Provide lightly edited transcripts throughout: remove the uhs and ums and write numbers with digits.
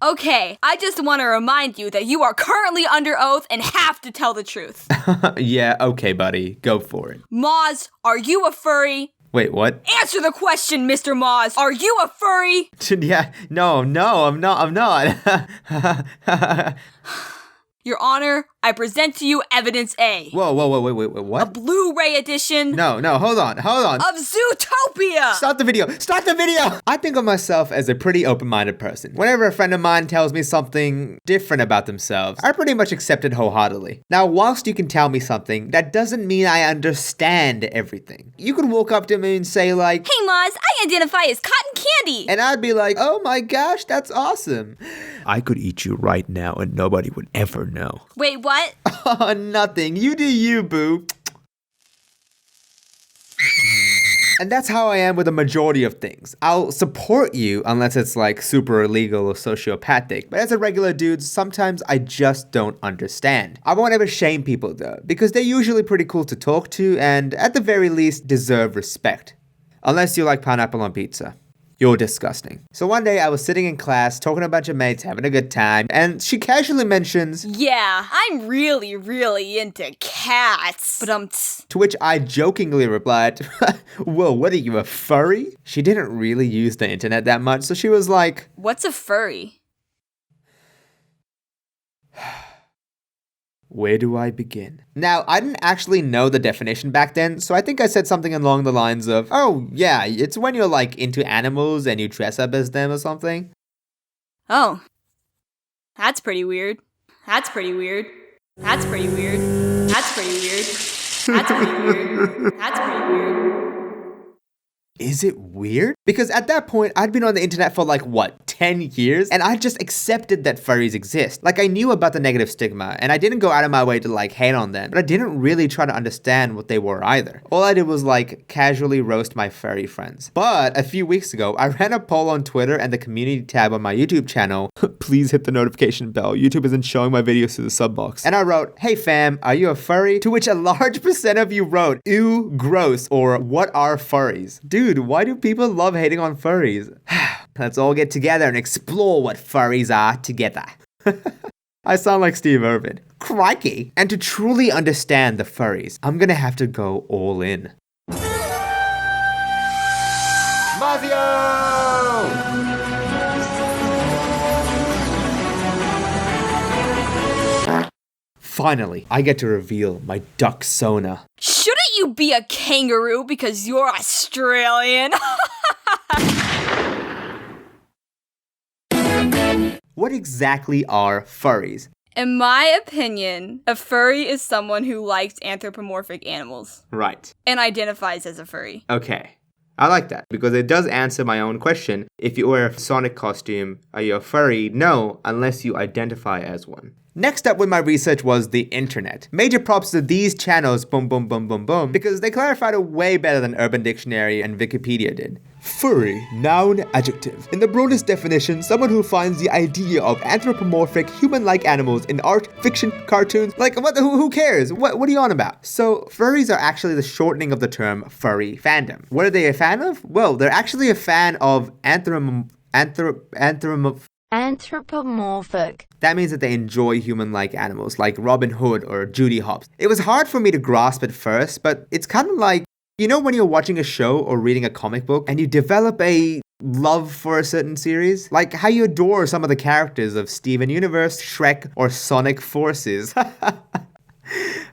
Okay, I just want to remind you that you are currently under oath and have to tell the truth. Yeah, okay, buddy. Go for it. Maaz, are you a furry? Wait, what? Answer the question, Mr. Maaz. Are you a furry? Yeah, no, I'm not. Your Honor, I present to you evidence A. Whoa, wait, A what? Blu-ray edition. No, hold on. Of Zootopia! Stop the video! I think of myself as a pretty open-minded person. Whenever a friend of mine tells me something different about themselves, I pretty much accept it wholeheartedly. Now, whilst you can tell me something, that doesn't mean I understand everything. You could walk up to me and say like, Hey Maaz, I identify as cotton candy! and I'd be like, oh my gosh, that's awesome. I could eat you right now and nobody would ever know. Wait, what? Oh, nothing. You do you, boo. And that's how I am with a majority of things. I'll support you unless it's like super illegal or sociopathic. But as a regular dude, sometimes I just don't understand. I won't ever shame people though, because they're usually pretty cool to talk to and at the very least deserve respect. Unless you like pineapple on pizza. You're disgusting. So one day I was sitting in class talking to a bunch of mates having a good time and she casually mentions, yeah, I'm really into cats. But to which I jokingly replied, whoa, what are you, a furry? She didn't really use the internet that much, so she was like, what's a furry? Where do I begin? Now, I didn't actually know the definition back then, so I think I said something along the lines of, oh, yeah, it's when you're like into animals and you dress up as them or something. Oh. That's pretty weird. That's pretty weird. That's pretty weird. That's pretty weird. That's pretty weird. That's pretty weird. Is it weird? Because at that point, I'd been on the internet for like, what, 10 years? And I just accepted that furries exist. Like, I knew about the negative stigma, and I didn't go out of my way to like hate on them, but I didn't really try to understand what they were either. All I did was like casually roast my furry friends. But a few weeks ago, I ran a poll on Twitter and the community tab on my YouTube channel. Please hit the notification bell. YouTube isn't showing my videos to the sub box. And I wrote, hey fam, are you a furry? To which a large percent of you wrote, ew, gross, or what are furries? Dude, why do people love hating on furries? Let's all get together and explore what furries are together. I sound like Steve Irwin. Crikey! And to truly understand the furries, I'm gonna have to go all in. Finally, I get to reveal my duck sona. Shouldn't you be a kangaroo because you're Australian? What exactly are furries? In my opinion, a furry is someone who likes anthropomorphic animals. Right. And identifies as a furry. Okay. I like that because it does answer my own question. If you wear a Sonic costume, are you a furry? No, unless you identify as one. Next up with my research was the internet. Major props to these channels, boom, because they clarified it way better than Urban Dictionary and Wikipedia did. Furry, noun, adjective. In the broadest definition, someone who finds the idea of anthropomorphic, human-like animals in art, fiction, cartoons. Like, who cares? What are you on about? So, furries are actually the shortening of the term furry fandom. What are they a fan of? Well, they're actually a fan of anthropomorphic. That means that they enjoy human-like animals, like Robin Hood or Judy Hopps. It was hard for me to grasp at first, but it's kind of like, you know when you're watching a show or reading a comic book and you develop a love for a certain series? Like how you adore some of the characters of Steven Universe, Shrek, or Sonic Forces.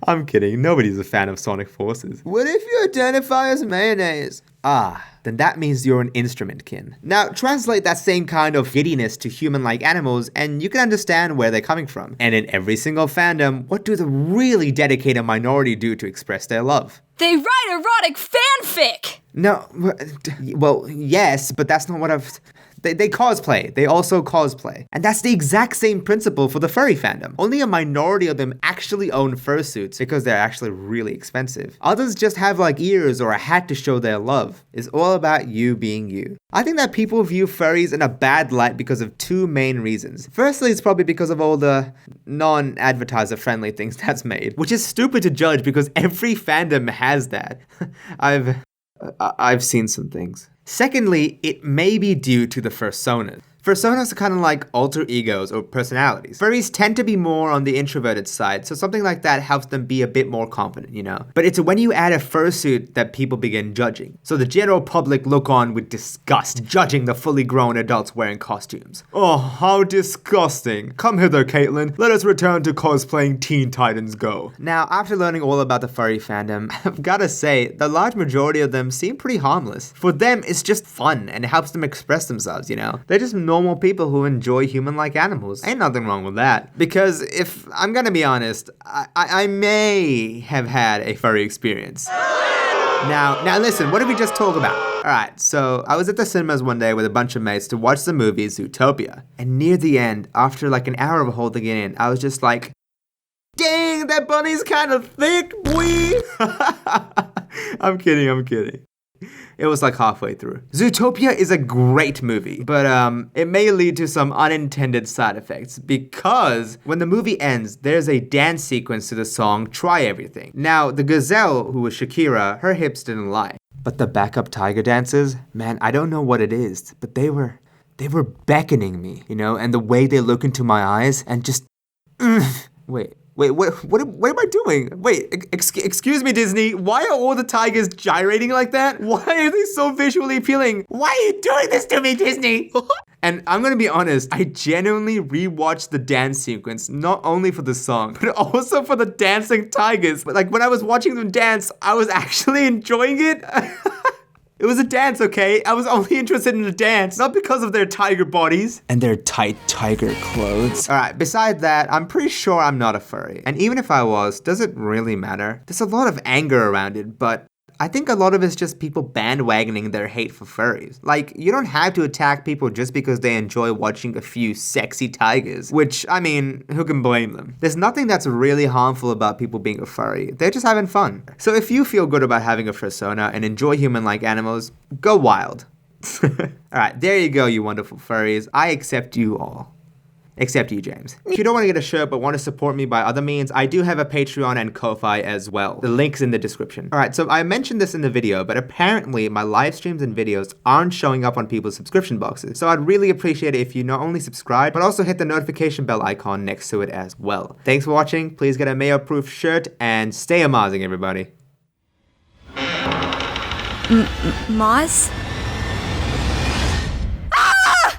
I'm kidding, nobody's a fan of Sonic Forces. What if you identify as mayonnaise? Ah, then that means you're an instrument-kin. Now, translate that same kind of giddiness to human-like animals, and you can understand where they're coming from. And in every single fandom, what do the really dedicated minority do to express their love? They write erotic fanfic! No, well, yes, but that's not what I've... They cosplay. They also cosplay. And that's the exact same principle for the furry fandom. Only a minority of them actually own fursuits because they're actually really expensive. Others just have like ears or a hat to show their love. It's all about you being you. I think that people view furries in a bad light because of two main reasons. Firstly, it's probably because of all the non-advertiser friendly things that's made, which is stupid to judge because every fandom has that. I've seen some things. Secondly, it may be due to the fursonas. Fursonas are kind of like alter egos or personalities. Furries tend to be more on the introverted side, so something like that helps them be a bit more confident, you know? But it's when you add a fursuit that people begin judging. So the general public look on with disgust, judging the fully grown adults wearing costumes. Oh, how disgusting. Come hither, Caitlin. Let us return to cosplaying Teen Titans Go. Now, after learning all about the furry fandom, I've gotta say, the large majority of them seem pretty harmless. For them, it's just fun and it helps them express themselves, you know? They're just normal people who enjoy human-like animals. Ain't nothing wrong with that. Because if I'm gonna be honest, I may have had a furry experience. Now listen, what did we just talk about? Alright, so I was at the cinemas one day with a bunch of mates to watch the movie Zootopia. And near the end, after like an hour of holding it in, I was just like, dang, that bunny's kind of thick, boy. I'm kidding. It was like halfway through. Zootopia is a great movie, but it may lead to some unintended side effects because when the movie ends, there's a dance sequence to the song Try Everything. Now, the gazelle, who was Shakira, her hips didn't lie. But the backup tiger dancers, man, I don't know what it is, but they were beckoning me, you know, and the way they look into my eyes and just, Wait, what am I doing? Wait, excuse me, Disney. Why are all the tigers gyrating like that? Why are they so visually appealing? Why are you doing this to me, Disney? And I'm gonna be honest, I genuinely rewatched the dance sequence, not only for the song, but also for the dancing tigers. But like when I was watching them dance, I was actually enjoying it. It was a dance, okay? I was only interested in the dance, not because of their tiger bodies. And their tight tiger clothes. Alright, beside that, I'm pretty sure I'm not a furry. And even if I was, does it really matter? There's a lot of anger around it, but I think a lot of it's just people bandwagoning their hate for furries. Like, you don't have to attack people just because they enjoy watching a few sexy tigers. Which, I mean, who can blame them? There's nothing that's really harmful about people being a furry. They're just having fun. So if you feel good about having a fursona and enjoy human-like animals, go wild. Alright, there you go, you wonderful furries. I accept you all. Except you, James. If you don't want to get a shirt but want to support me by other means, I do have a Patreon and Ko-Fi as well. The link's in the description. Alright, so I mentioned this in the video, but apparently my live streams and videos aren't showing up on people's subscription boxes. So I'd really appreciate it if you not only subscribe, but also hit the notification bell icon next to it as well. Thanks for watching, please get a mayo-proof shirt, and stay amazing, everybody. Maaz?